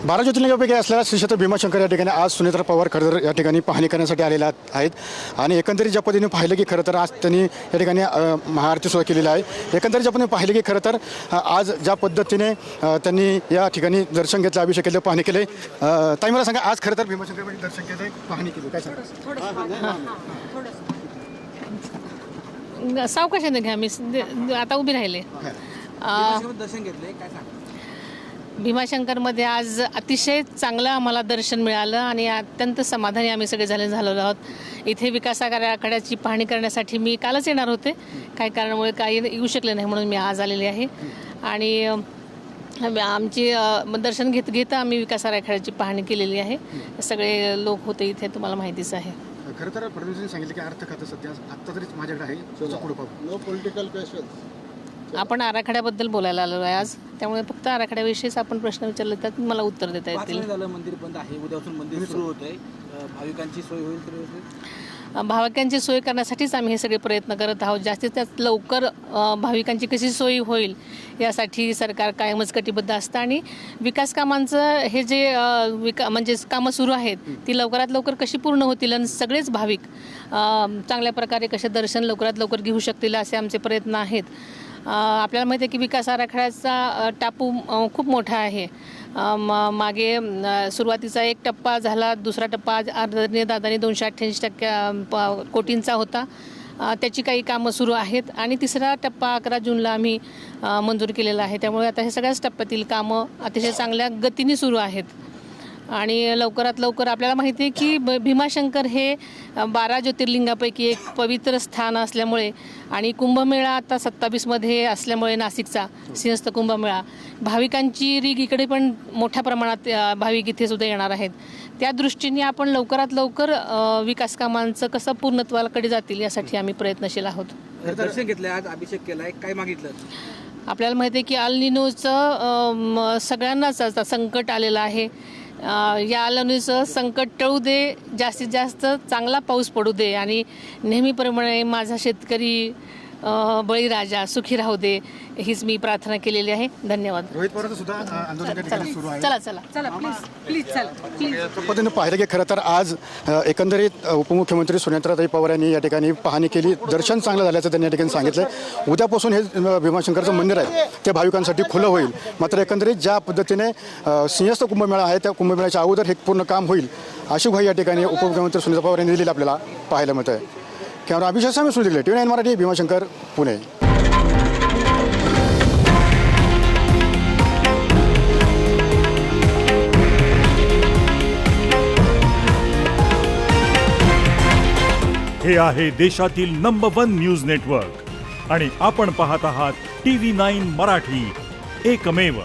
12 ज्योतिर्लिंगापैकी असलेला श्री क्षेत्र भीमाशंकर या ठिकाणी आज सुनेत्रा पवार खरं तर या ठिकाणी पाहणी करण्यासाठी आलेल्या आहेत आणि एकंदरीत ज्या पद्धतीने पाहिलं की खरं तर आज त्यांनी या ठिकाणी महाआरती सुरू केलेली आहे. एकंदरीत ज्या पद्धतीने पाहिलं की खरं तर आज ज्या पद्धतीने त्यांनी या ठिकाणी दर्शन घेतलं, अभिषेक केलं, पाहणी केले. ताई मला सांगा, आज खरं तर भीमाशंकरमध्ये दर्शन केलं, पाहणी केली, काय सांगा? सावकाशाने घ्या, मी आता उभी राहिले. दर्शन घेतले, काय सांगा? भीमाशंकरमध्ये आज अतिशय चांगलं आम्हाला दर्शन मिळालं आणि अत्यंत समाधानी आम्ही सगळे झालेलो आहोत. इथे विकास आराखड्याची पाहणी करण्यासाठी मी कालच येणार होते, काही कारणामुळे काही येऊ शकले नाही म्हणून मी आज आलेले आहे. आणि आमची दर्शन घेत आम्ही विकास आराखड्याची पाहणी केलेली आहे. सगळे लोक होते इथे, तुम्हाला माहितीच आहे. खरं तर फडणवीसांनी सांगितलं की अर्थ खातं सध्या आत्ता तरीच माझ्याकडे आहे, पुढे पाहू. No political pressure. आपण आराखड्याबद्दल बोलायला आलो आहे आज, त्यामुळे फक्त आराखड्याविषयीच आपण प्रश्न विचारले तर मला उत्तर देता येतील. झालं मंदिर बंद आहे, उद्यापासून मंदिर सुरू होतंय, भाविकांची सोय होईल तर भाविकांची सोय करण्यासाठीच आम्ही हे सगळे प्रयत्न करत आहोत. जास्तीत जास्त लवकर भाविकांची कशी सोय होईल यासाठी सरकार कायमच कटिबद्ध असतं आणि विकास कामांचं हे जे म्हणजे कामं सुरू आहेत ती लवकरात लवकर कशी पूर्ण होतील आणि सगळेच भाविक चांगल्या प्रकारे कसे दर्शन लवकरात लवकर घेऊ शकतील असे आमचे प्रयत्न आहेत. आपल्याला माहिती आहे की विकास आराखड्याचा टापू खूप मोठा आहे. मागे सुरुवातीचा एक टप्पा झाला, दुसरा टप्पा आदरणीय दादांनी 288 कोटींचा होता, त्याची काही कामं सुरू आहेत आणि तिसरा टप्पा 11 जूनला आम्ही मंजूर केलेला आहे. त्यामुळे आता हे सगळ्याच टप्प्यातील कामं अतिशय चांगल्या गतीने सुरू आहेत आणि लवकरात लवकर आपल्याला माहिती आहे की भीमाशंकर हे 12 ज्योतिर्लिंगापैकी एक पवित्र स्थान असल्यामुळे आणि कुंभमेळा आता 27मध्ये असल्यामुळे नाशिकचा सिंहस्थ कुंभमेळा, भाविकांची रीग इकडे पण मोठ्या प्रमाणात भाविक इथे सुद्धा येणार आहेत. त्या दृष्टीने आपण लवकरात लवकर विकास कामांचं कसं पूर्णत्वाकडे जातील यासाठी आम्ही प्रयत्नशील आहोत. दर्शन घेतलं, आज अभिषेक केलाय, काय मागितलं? आपल्याला माहिती आहे की अल निनोचं सगळ्यांनाच आता संकट आलेलं आहे. या अल निनोचं संकट टळू दे, जास्तीत जास्त चांगला पाऊस पडू दे आणि नेहमीप्रमाणे माझा शेतकरी बळीराजा सुखी राहू दे हीच मी प्रार्थना केलेली आहे. धन्यवाद. रोहित पवारांचं सुद्धा आंदोलन त्या ठिकाणी सुरू आहे. चला चला चला प्लीज चला प्लीज. त्या पद्धतीने पाहिलं की खरं तर आज एकंदरीत उपमुख्यमंत्री सुनेत्राताई पवार यांनी या ठिकाणी पाहणी केली, दर्शन चांगलं झाल्याचं त्यांनी या ठिकाणी सांगितलं. उद्यापासून हे भीमाशंकरचं मंदिर आहे ते भाविकांसाठी खुलं होईल. मात्र एकंदरीत ज्या पद्धतीने सिंहस्थ कुंभमेळा आहे त्या कुंभमेळ्याच्या अगोदर हे पूर्ण काम होईल अशी ग्वाही या ठिकाणी उपमुख्यमंत्री सुनेत्रा पवार यांनी दिलेली आपल्याला पाहायला मिळतं आहे. कॅमेरा अभिषेक स्वामी सुनील, TV9 मराठी, भीमाशंकर, पुणे. हे आहे देशातील नंबर 1 न्यूज नेटवर्क आणि आपण पाहत आहात TV9 मराठी, एकमेव.